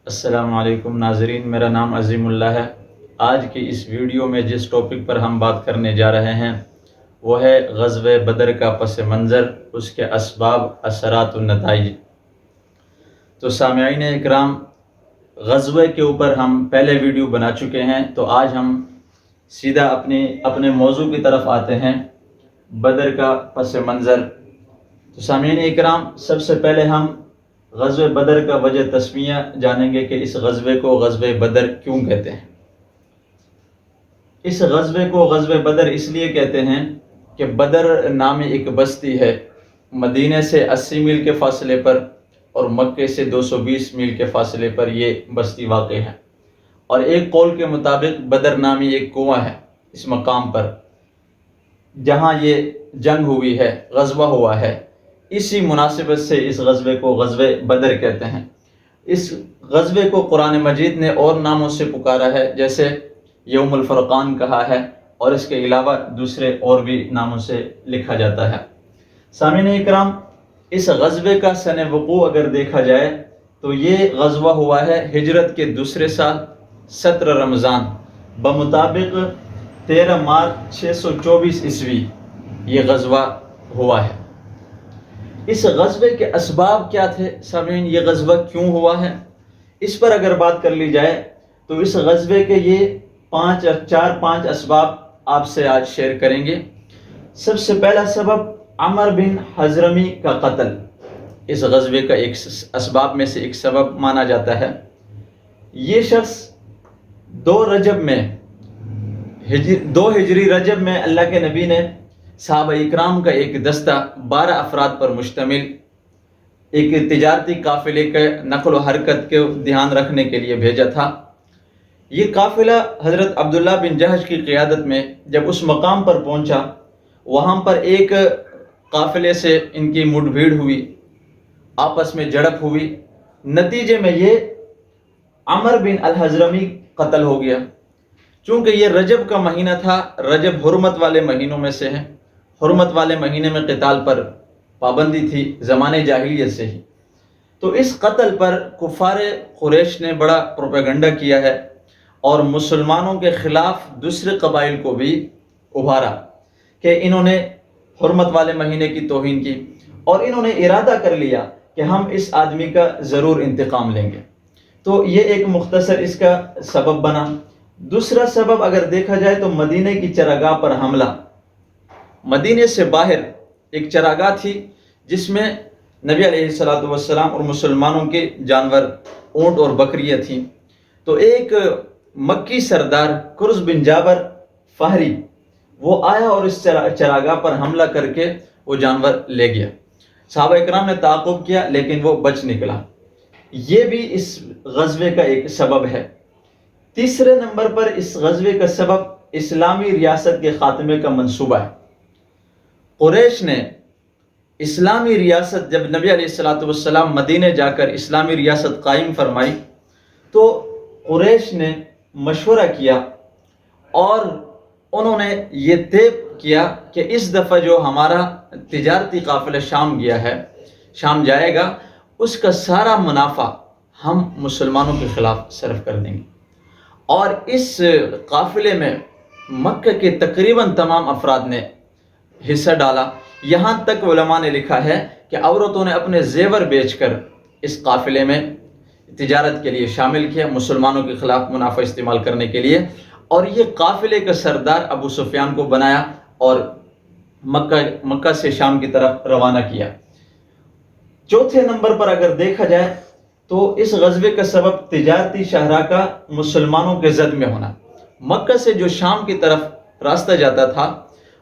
السلام علیکم ناظرین، میرا نام عظیم اللہ ہے۔ آج کی اس ویڈیو میں جس ٹاپک پر ہم بات کرنے جا رہے ہیں وہ ہے غزوہ بدر کا پس منظر، اس کے اسباب، اثرات و نتائج۔ تو سامعین اکرام، غزوے کے اوپر ہم پہلے ویڈیو بنا چکے ہیں، تو آج ہم سیدھا اپنے موضوع کی طرف آتے ہیں، بدر کا پس منظر۔ تو سامعین اکرام، سب سے پہلے ہم غزوہ بدر کا وجہ تسمیہ جانیں گے کہ اس غزوے کو غزوہ بدر کیوں کہتے ہیں۔ اس غزوے کو غزوہ بدر اس لیے کہتے ہیں کہ بدر نامی ایک بستی ہے، مدینے سے 80 میل کے فاصلے پر اور مکے سے 220 میل کے فاصلے پر یہ بستی واقع ہے۔ اور ایک قول کے مطابق بدر نامی ایک کنواں ہے اس مقام پر جہاں یہ جنگ ہوئی ہے، غزوہ ہوا ہے۔ اسی مناسبت سے اس غزوے کو غزوہ بدر کہتے ہیں۔ اس غزوے کو قرآن مجید نے اور ناموں سے پکارا ہے، جیسے یوم الفرقان کہا ہے، اور اس کے علاوہ دوسرے اور بھی ناموں سے لکھا جاتا ہے۔ سامعین اکرام، اس غزوے کا سن وقوع اگر دیکھا جائے تو یہ غزوہ ہوا ہے ہجرت کے دوسرے سال 17 رمضان بمطابق 13 مارچ 624 عیسوی یہ غزوہ ہوا ہے۔ اس غزوے کے اسباب کیا تھے سامعین؟ یہ غزوہ کیوں ہوا ہے، اس پر اگر بات کر لی جائے تو اس غزوے کے یہ چار پانچ اسباب آپ سے آج شیئر کریں گے۔ سب سے پہلا سبب عمر بن حضرمی کا قتل اس غزوے کا ایک اسباب میں سے ایک سبب مانا جاتا ہے۔ یہ شخص 2 ہجری رجب میں اللہ کے نبی نے صحابہ اکرام کا ایک دستہ 12 افراد پر مشتمل ایک تجارتی قافلے کے نقل و حرکت کے دھیان رکھنے کے لیے بھیجا تھا۔ یہ قافلہ حضرت عبداللہ بن جہش کی قیادت میں جب اس مقام پر پہنچا، وہاں پر ایک قافلے سے ان کی مٹ بھیڑ ہوئی، آپس میں جھڑپ ہوئی۔ نتیجے میں یہ عمر بن الحضرمی قتل ہو گیا۔ چونکہ یہ رجب کا مہینہ تھا، رجب حرمت والے مہینوں میں سے ہے، حرمت والے مہینے میں قتال پر پابندی تھی زمانے جاہلیت سے ہی۔ تو اس قتل پر کفار قریش نے بڑا پروپیگنڈا کیا ہے اور مسلمانوں کے خلاف دوسرے قبائل کو بھی ابھارا کہ انہوں نے حرمت والے مہینے کی توہین کی، اور انہوں نے ارادہ کر لیا کہ ہم اس آدمی کا ضرور انتقام لیں گے۔ تو یہ ایک مختصر اس کا سبب بنا۔ دوسرا سبب اگر دیکھا جائے تو مدینے کی چراگاہ پر حملہ۔ مدینے سے باہر ایک چراگاہ تھی جس میں نبی علیہ السلام اور مسلمانوں کے جانور اونٹ اور بکریاں تھیں۔ تو ایک مکی سردار کرز بن جابر فہری وہ آیا اور اس چراگاہ پر حملہ کر کے وہ جانور لے گیا۔ صحابہ اکرام نے تعاقب کیا لیکن وہ بچ نکلا۔ یہ بھی اس غزوے کا ایک سبب ہے۔ تیسرے نمبر پر اس غزوے کا سبب اسلامی ریاست کے خاتمے کا منصوبہ ہے۔ قریش نے اسلامی ریاست جب نبی علیہ السلام مدینے جا کر اسلامی ریاست قائم فرمائی تو قریش نے مشورہ کیا اور انہوں نے یہ طے کیا کہ اس دفعہ جو ہمارا تجارتی قافلہ شام جائے گا، اس کا سارا منافع ہم مسلمانوں کے خلاف صرف کر دیں گے۔ اور اس قافلے میں مکہ کے تقریباً تمام افراد نے حصہ ڈالا۔ یہاں تک علماء نے لکھا ہے کہ عورتوں نے اپنے زیور بیچ کر اس قافلے میں تجارت کے لیے شامل کیا، مسلمانوں کے خلاف منافع استعمال کرنے کے لیے۔ اور یہ قافلے کا سردار ابو سفیان کو بنایا اور مکہ سے شام کی طرف روانہ کیا۔ چوتھے نمبر پر اگر دیکھا جائے تو اس غزوے کا سبب تجارتی شاہراہ کا مسلمانوں کے زد میں ہونا۔ مکہ سے جو شام کی طرف راستہ جاتا تھا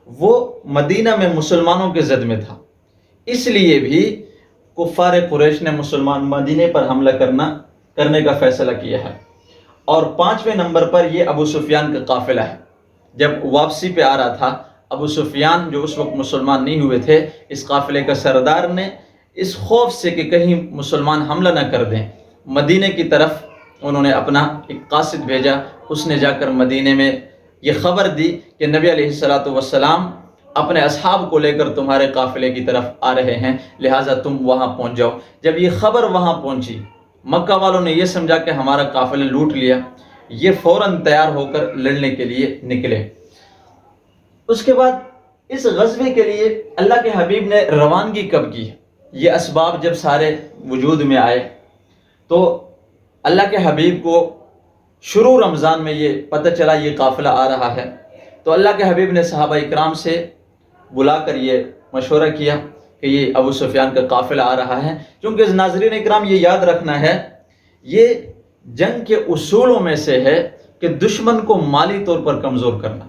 وہ مدینہ میں مسلمانوں کے زد میں تھا، اس لیے بھی کفار قریش نے مدینے پر حملہ کرنے کا فیصلہ کیا ہے۔ اور 5ویں نمبر پر یہ ابو سفیان کا قافلہ ہے۔ جب واپسی پہ آ رہا تھا، ابو سفیان جو اس وقت مسلمان نہیں ہوئے تھے، اس قافلے کا سردار نے اس خوف سے کہ کہیں مسلمان حملہ نہ کر دیں، مدینے کی طرف انہوں نے اپنا ایک قاصد بھیجا۔ اس نے جا کر مدینے میں یہ خبر دی کہ نبی علیہ السلام اپنے اصحاب کو لے کر تمہارے قافلے کی طرف آ رہے ہیں، لہٰذا تم وہاں پہنچ جاؤ۔ جب یہ خبر وہاں پہنچی مکہ والوں نے یہ سمجھا کہ ہمارا قافلہ لوٹ لیا، یہ فوراً تیار ہو کر لڑنے کے لیے نکلے۔ اس کے بعد اس غزوے کے لیے اللہ کے حبیب نے روانگی کب کی؟ یہ اسباب جب سارے وجود میں آئے تو اللہ کے حبیب کو شروع رمضان میں یہ پتہ چلا یہ قافلہ آ رہا ہے، تو اللہ کے حبیب نے صحابہ اکرام سے بلا کر یہ مشورہ کیا کہ یہ ابو سفیان کا قافلہ آ رہا ہے۔ چونکہ ناظرین اکرام یہ یاد رکھنا ہے، یہ جنگ کے اصولوں میں سے ہے کہ دشمن کو مالی طور پر کمزور کرنا،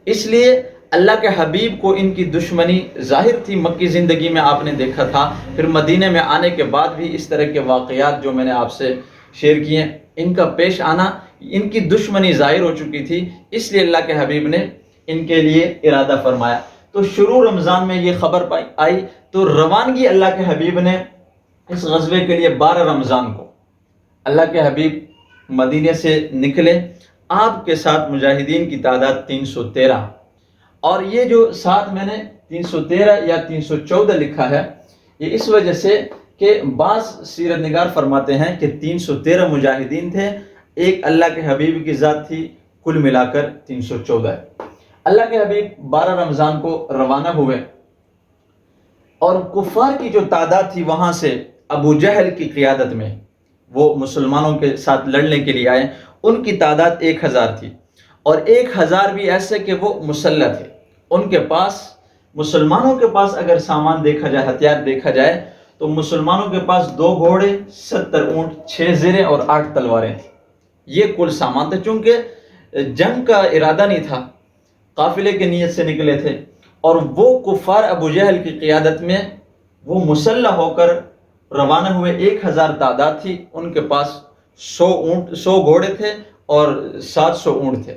اس لیے اللہ کے حبیب کو ان کی دشمنی ظاہر تھی۔ مکی زندگی میں آپ نے دیکھا تھا، پھر مدینے میں آنے کے بعد بھی اس طرح کے واقعات جو میں نے آپ سے شیئر کیے، ان کا پیش آنا، ان کی دشمنی ظاہر ہو چکی تھی، اس لیے اللہ کے حبیب نے ان کے لیے ارادہ فرمایا۔ تو شروع رمضان میں یہ خبر آئی تو روانگی اللہ کے حبیب نے اس غزوے کے لیے 12 رمضان کو اللہ کے حبیب مدینے سے نکلے۔ آپ کے ساتھ مجاہدین کی تعداد 313، اور یہ جو ساتھ میں نے 313 یا 314 لکھا ہے، یہ اس وجہ سے کہ بعض سیرت نگار فرماتے ہیں کہ 313 مجاہدین تھے، ایک اللہ کے حبیب کی ذات تھی، کل ملا کر 314 ہے۔ اللہ کے حبیب 12 رمضان کو روانہ ہوئے، اور کفار کی جو تعداد تھی وہاں سے ابو جہل کی قیادت میں وہ مسلمانوں کے ساتھ لڑنے کے لیے آئے، ان کی تعداد 1000 تھی، اور 1000 بھی ایسے کہ وہ مسلح تھے۔ ان کے پاس، مسلمانوں کے پاس اگر سامان دیکھا جائے، ہتھیار دیکھا جائے، تو مسلمانوں کے پاس 2 گھوڑے، 70 اونٹ، 6 زرہیں اور 8 تلواریں تھیں۔ یہ کل سامان تھا، چونکہ جنگ کا ارادہ نہیں تھا، قافلے کی نیت سے نکلے تھے، اور وہ کفار ابو جہل کی قیادت میں وہ مسلح ہو کر روانہ ہوئے۔ 1000 تعداد تھی، ان کے پاس 100 گھوڑے تھے اور 700 اونٹ تھے،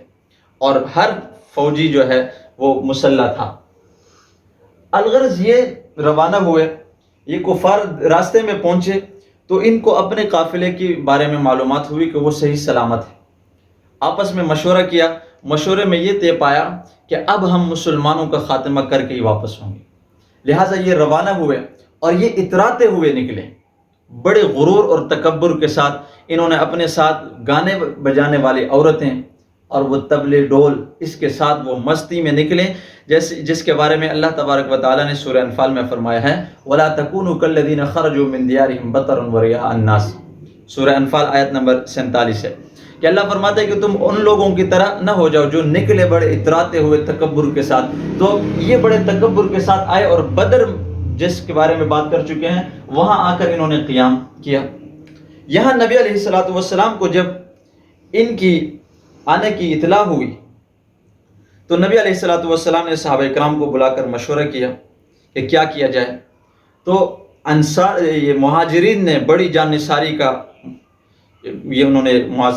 اور ہر فوجی جو ہے وہ مسلح تھا۔ الغرض یہ روانہ ہوئے، یہ کفار راستے میں پہنچے تو ان کو اپنے قافلے کے بارے میں معلومات ہوئی کہ وہ صحیح سلامت ہے۔ آپس میں مشورہ کیا، مشورے میں یہ طے پایا کہ اب ہم مسلمانوں کا خاتمہ کر کے ہی واپس ہوں گے، لہٰذا یہ روانہ ہوئے، اور یہ اتراتے ہوئے نکلے بڑے غرور اور تکبر کے ساتھ۔ انہوں نے اپنے ساتھ گانے بجانے والی عورتیں اور وہ طبلے ڈول، اس کے ساتھ وہ مستی میں نکلے، جس کے بارے میں اللہ تبارک و تعالیٰ نے سورہ انفال میں فرمایا ہے وَلَا تَكُونُوا كَالَّذِينَ خَرَجُوا مِن دِيَارِهِمْ بَطَرًا وَرِئَاءَ النَّاسِ، سورہ انفال آیت نمبر 47 ہے کہ اللہ فرماتا ہے کہ تم ان لوگوں کی طرح نہ ہو جاؤ جو نکلے بڑے اتراتے ہوئے تکبر کے ساتھ۔ تو یہ بڑے تکبر کے ساتھ آئے، اور بدر جس کے بارے میں بات کر چکے ہیں وہاں آ کر انہوں نے قیام کیا۔ یہاں نبی علیہ السلام کو جب ان کی آنے کی اطلاع ہوئی تو نبی علیہ السلام نے صحابہ اکرام کو بلا کر مشورہ کیا کہ کیا کیا جائے۔ تو یہ مہاجرین نے بڑی جان نثاری کا یہ انہوں نے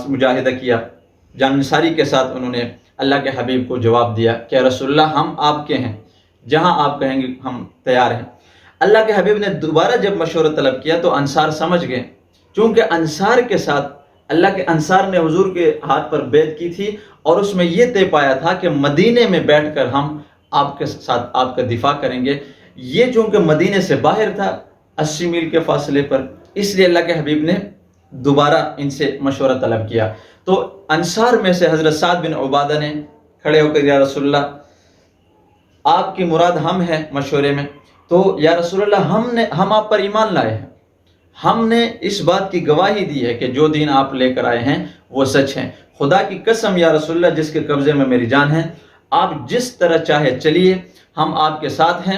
مجاہدہ کیا، جان نثاری کے ساتھ انہوں نے اللہ کے حبیب کو جواب دیا کہ رسول اللہ ہم آپ کے ہیں، جہاں آپ کہیں گے ہم تیار ہیں۔ اللہ کے حبیب نے دوبارہ جب مشورہ طلب کیا تو انصار سمجھ گئے، چونکہ انصار کے ساتھ اللہ کے انصار نے حضور کے ہاتھ پر بیعت کی تھی، اور اس میں یہ طے پایا تھا کہ مدینے میں بیٹھ کر ہم آپ کے ساتھ آپ کا دفاع کریں گے۔ یہ چونکہ مدینے سے باہر تھا 80 میل کے فاصلے پر، اس لیے اللہ کے حبیب نے دوبارہ ان سے مشورہ طلب کیا۔ تو انصار میں سے حضرت سعد بن عبادہ نے کھڑے ہو کر یا رسول اللہ آپ کی مراد ہم ہیں مشورے میں، تو یا رسول اللہ ہم آپ پر ایمان لائے ہیں، ہم نے اس بات کی گواہی دی ہے کہ جو دین آپ لے کر آئے ہیں وہ سچ ہیں۔ خدا کی قسم یا رسول اللہ جس کے قبضے میں میری جان ہے، آپ جس طرح چاہے چلیے، ہم آپ کے ساتھ ہیں۔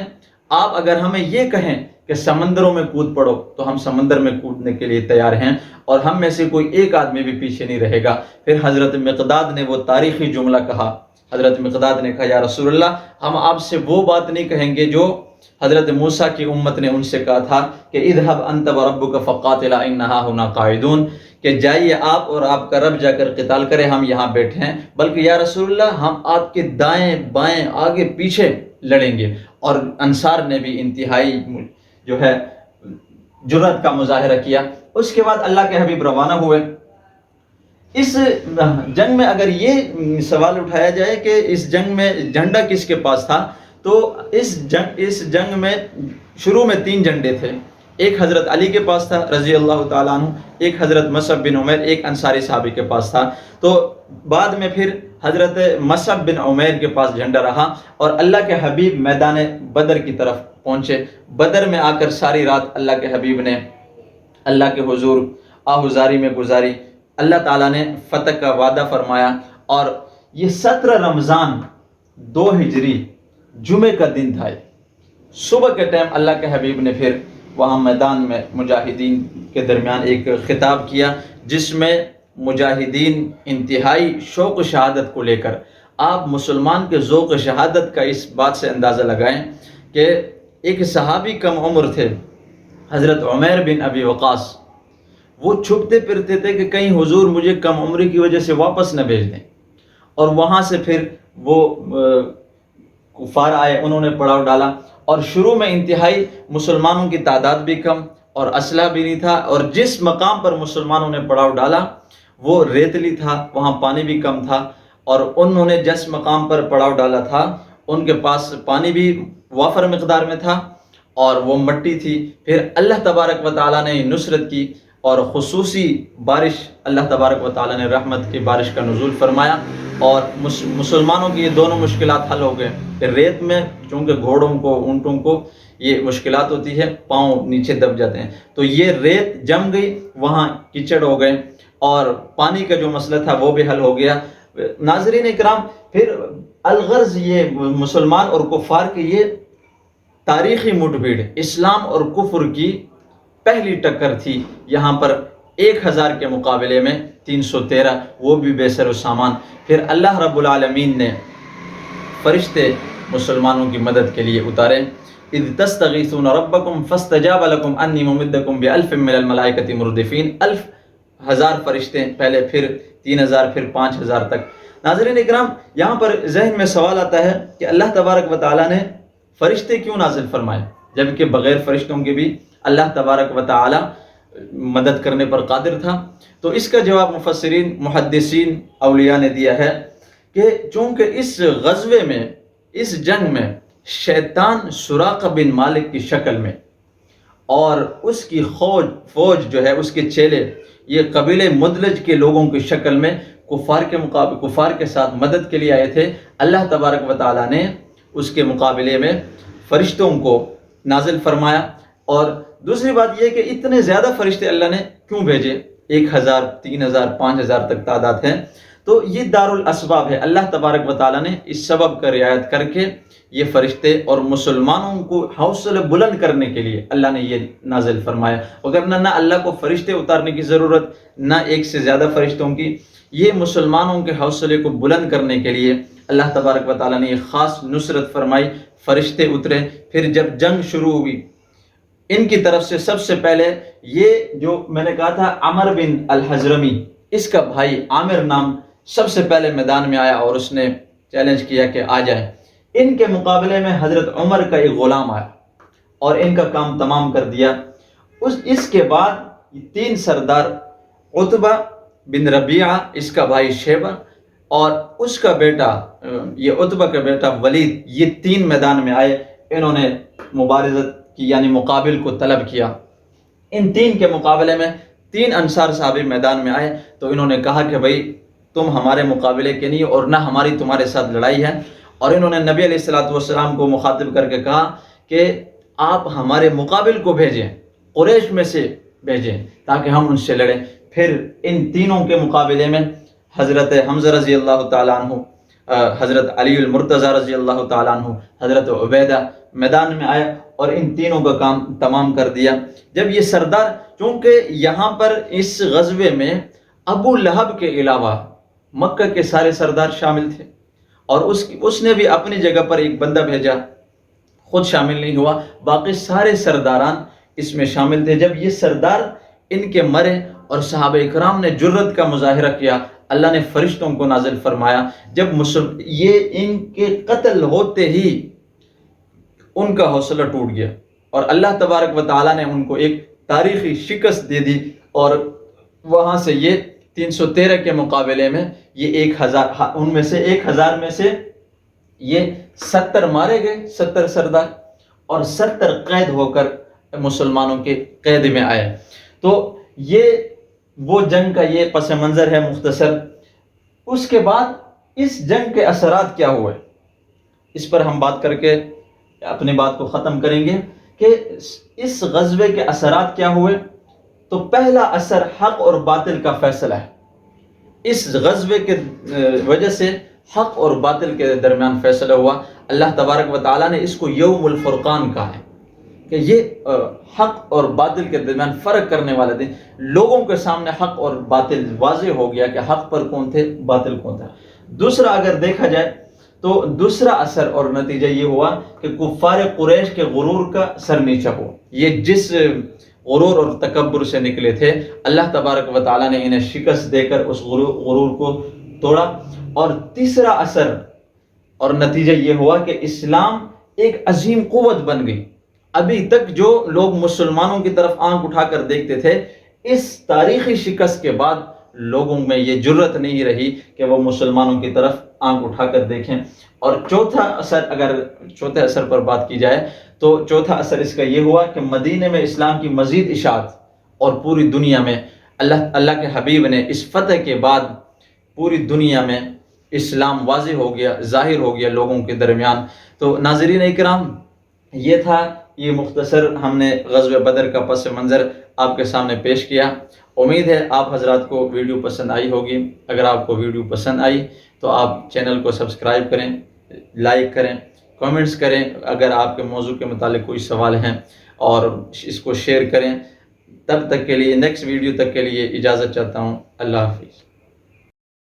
آپ اگر ہمیں یہ کہیں کہ سمندروں میں کود پڑو تو ہم سمندر میں کودنے کے لیے تیار ہیں، اور ہم میں سے کوئی ایک آدمی بھی پیچھے نہیں رہے گا۔ پھر حضرت مقداد نے وہ تاریخی جملہ کہا، حضرت مقداد نے کہا یا رسول اللہ ہم آپ سے وہ بات نہیں کہیں گے جو حضرت موسیٰ کی امت نے ان سے کہا تھا کہ اذهب انت وربك فقاتلا انها هنا قاعدون، کہ جائیے آپ اور آپ کا رب جا کر قتال کرے، ہم یہاں بیٹھے ہیں، بلکہ یا رسول اللہ ہم آپ کے دائیں بائیں آگے پیچھے لڑیں گے۔ اور انصار نے بھی انتہائی جو ہے جرأت کا مظاہرہ کیا۔ اس کے بعد اللہ کے حبیب روانہ ہوئے۔ اس جنگ میں اگر یہ سوال اٹھایا جائے کہ اس جنگ میں جھنڈا کس کے پاس تھا، تو اس جنگ میں شروع میں 3 جھنڈے تھے، ایک حضرت علی کے پاس تھا رضی اللہ تعالیٰ عنہ، ایک حضرت مصعب بن عمیر، ایک انصاری صحابی کے پاس تھا۔ تو بعد میں پھر حضرت مصعب بن عمیر کے پاس جھنڈا رہا اور اللہ کے حبیب میدان بدر کی طرف پہنچے۔ بدر میں آ کر ساری رات اللہ کے حبیب نے اللہ کے حضور آہوزاری میں گزاری، اللہ تعالیٰ نے فتح کا وعدہ فرمایا، اور یہ 17 رمضان 2 ہجری جمعے کا دن تھا۔ صبح کے ٹائم اللہ کے حبیب نے پھر وہاں میدان میں مجاہدین کے درمیان ایک خطاب کیا، جس میں مجاہدین انتہائی شوق و شہادت کو لے کر، آپ مسلمان کے ذوق شہادت کا اس بات سے اندازہ لگائیں کہ ایک صحابی کم عمر تھے حضرت عمیر بن ابی وقاص، وہ چھپتے پھرتے تھے کہ کہیں حضور مجھے کم عمری کی وجہ سے واپس نہ بھیج دیں، اور وہاں سے پھر وہ کفار آئے، انہوں نے پڑاؤ ڈالا، اور شروع میں انتہائی مسلمانوں کی تعداد بھی کم اور اسلحہ بھی نہیں تھا، اور جس مقام پر مسلمانوں نے پڑاؤ ڈالا وہ ریتلی تھا، وہاں پانی بھی کم تھا، اور انہوں نے جس مقام پر پڑاؤ ڈالا تھا ان کے پاس پانی بھی وافر مقدار میں تھا اور وہ مٹی تھی۔ پھر اللہ تبارک و تعالیٰ نے نصرت کی اور خصوصی بارش، اللہ تبارک و تعالیٰ نے رحمت کی بارش کا نزول فرمایا، اور مسلمانوں کی یہ دونوں مشکلات حل ہو گئے۔ پھر ریت میں چونکہ گھوڑوں کو، اونٹوں کو یہ مشکلات ہوتی ہے، پاؤں نیچے دب جاتے ہیں، تو یہ ریت جم گئی، وہاں کیچڑ ہو گئے، اور پانی کا جو مسئلہ تھا وہ بھی حل ہو گیا۔ ناظرین اکرام، پھر الغرض یہ مسلمان اور کفار کی یہ تاریخی مٹ بھیڑ اسلام اور کفر کی پہلی ٹکر تھی، یہاں پر 1000 کے مقابلے میں 313، وہ بھی بے سر و سامان۔ پھر اللہ رب العالمین نے فرشتے مسلمانوں کی مدد کے لیے اتارے، اذ تستغیثون ربکم فاستجاب لکم انی ممدکم بألف من الملائکۃ مردفین، 1000 فرشتے پہلے، پھر 3000، پھر 5000 تک۔ ناظرین اکرام، یہاں پر ذہن میں سوال آتا ہے کہ اللہ تبارک و تعالیٰ نے فرشتے کیوں نازل فرمائے جبکہ بغیر فرشتوں کے بھی اللہ تبارک و تعالیٰ مدد کرنے پر قادر تھا؟ تو اس کا جواب مفسرین، محدثین، اولیاء نے دیا ہے کہ چونکہ اس غزوے میں، اس جنگ میں شیطان سراقہ بن مالک کی شکل میں اور اس کی فوج جو ہے، اس کے چیلے، یہ قبیلے مدلج کے لوگوں کی شکل میں کفار کے ساتھ مدد کے لیے آئے تھے، اللہ تبارک و تعالیٰ نے اس کے مقابلے میں فرشتوں کو نازل فرمایا۔ اور دوسری بات یہ کہ اتنے زیادہ فرشتے اللہ نے کیوں بھیجے؟ 1000، 3000، 5000 تک تعداد ہے، تو یہ دارالاسباب ہے۔ اللہ تبارک و تعالیٰ نے اس سبب کا رعایت کر کے یہ فرشتے اور مسلمانوں کو حوصلہ بلند کرنے کے لیے اللہ نے یہ نازل فرمایا، وگرنہ نہ اللہ کو فرشتے اتارنے کی ضرورت، نہ ایک سے زیادہ فرشتوں کی، یہ مسلمانوں کے حوصلے کو بلند کرنے کے لیے اللہ تبارک و تعالیٰ نے یہ خاص نصرت فرمائی، فرشتے اترے۔ پھر جب جنگ شروع ہوئی، ان کی طرف سے سب سے پہلے یہ جو میں نے کہا تھا عمر بن الحضرمی، اس کا بھائی عامر نام، سب سے پہلے میدان میں آیا اور اس نے چیلنج کیا کہ آ جائے۔ ان کے مقابلے میں حضرت عمر کا ایک غلام آیا اور ان کا کام تمام کر دیا۔ اس کے بعد 3 سردار، عتبہ بن ربیعہ، اس کا بھائی شیبہ، اور اس کا بیٹا، یہ عتبہ کا بیٹا ولید، یہ 3 میدان میں آئے، انہوں نے مبارزت کی، یعنی مقابل کو طلب کیا۔ ان 3 کے مقابلے میں 3 انصار صحابی میدان میں آئے، تو انہوں نے کہا کہ بھائی تم ہمارے مقابلے کے نہیں اور نہ ہماری تمہارے ساتھ لڑائی ہے، اور انہوں نے نبی علیہ السلام کو مخاطب کر کے کہا کہ آپ ہمارے مقابل کو بھیجیں، قریش میں سے بھیجیں تاکہ ہم ان سے لڑیں۔ پھر ان تینوں کے مقابلے میں حضرت حمزہ رضی اللہ تعالیٰ عنہ، حضرت علی المرتضیٰ رضی اللہ تعالیٰ عنہ، حضرت عبیدہ میدان میں آئے اور ان تینوں کا کام تمام کر دیا۔ جب یہ سردار، چونکہ یہاں پر اس غزوے میں ابو لہب کے علاوہ مکہ کے سارے سردار شامل تھے، اور اس نے بھی اپنی جگہ پر ایک بندہ بھیجا، خود شامل نہیں ہوا، باقی سارے سرداران اس میں شامل تھے۔ جب یہ سردار ان کے مرے اور صحابہ اکرام نے جرت کا مظاہرہ کیا، اللہ نے فرشتوں کو نازل فرمایا۔ جب یہ ان کے قتل ہوتے ہی ان کا حوصلہ ٹوٹ گیا، اور اللہ تبارک و تعالیٰ نے ان کو ایک تاریخی شکست دے دی، اور وہاں سے یہ 313 کے مقابلے میں یہ 1000، ان میں سے 1000 میں سے یہ 70 مارے گئے، 70 سردار، اور 70 قید ہو کر مسلمانوں کے قید میں آئے۔ تو یہ وہ جنگ کا یہ پس منظر ہے مختصر۔ اس کے بعد اس جنگ کے اثرات کیا ہوئے، اس پر ہم بات کر کے اپنی بات کو ختم کریں گے کہ اس غزوے کے اثرات کیا ہوئے۔ تو پہلا اثر حق اور باطل کا فیصلہ ہے۔ اس غزوے کے وجہ سے حق اور باطل کے درمیان فیصلہ ہوا۔ اللہ تبارک و تعالیٰ نے اس کو یوم الفرقان کہا ہے کہ یہ حق اور باطل کے درمیان فرق کرنے والا دن۔ لوگوں کے سامنے حق اور باطل واضح ہو گیا کہ حق پر کون تھے، باطل کون تھا۔ دوسرا اگر دیکھا جائے تو دوسرا اثر اور نتیجہ یہ ہوا کہ کفار قریش کے غرور کا سر نیچا ہوا۔ یہ جس غرور اور تکبر سے نکلے تھے، اللہ تبارک و تعالیٰ نے انہیں شکست دے کر اس غرور کو توڑا۔ اور تیسرا اثر اور نتیجہ یہ ہوا کہ اسلام ایک عظیم قوت بن گئی۔ ابھی تک جو لوگ مسلمانوں کی طرف آنکھ اٹھا کر دیکھتے تھے، اس تاریخی شکست کے بعد لوگوں میں یہ جرت نہیں رہی کہ وہ مسلمانوں کی طرف آنکھ اٹھا کر دیکھیں۔ اور چوتھا اثر، اگر چوتھے اثر پر بات کی جائے تو چوتھا اثر اس کا یہ ہوا کہ مدینے میں اسلام کی مزید اشاعت، اور پوری دنیا میں اللہ کے حبیب نے اس فتح کے بعد پوری دنیا میں اسلام واضح ہو گیا، ظاہر ہو گیا لوگوں کے درمیان۔ تو ناظرین اکرام، یہ تھا یہ مختصر ہم نے غزوہ بدر کا پس منظر آپ کے سامنے پیش کیا۔ امید ہے آپ حضرات کو ویڈیو پسند آئی ہوگی۔ اگر آپ کو ویڈیو پسند آئی تو آپ چینل کو سبسکرائب کریں، لائک کریں، کامنٹس کریں اگر آپ کے موضوع کے متعلق کوئی سوال ہیں، اور اس کو شیئر کریں۔ تب تک کے لیے، نیکسٹ ویڈیو تک کے لیے اجازت چاہتا ہوں۔ اللہ حافظ۔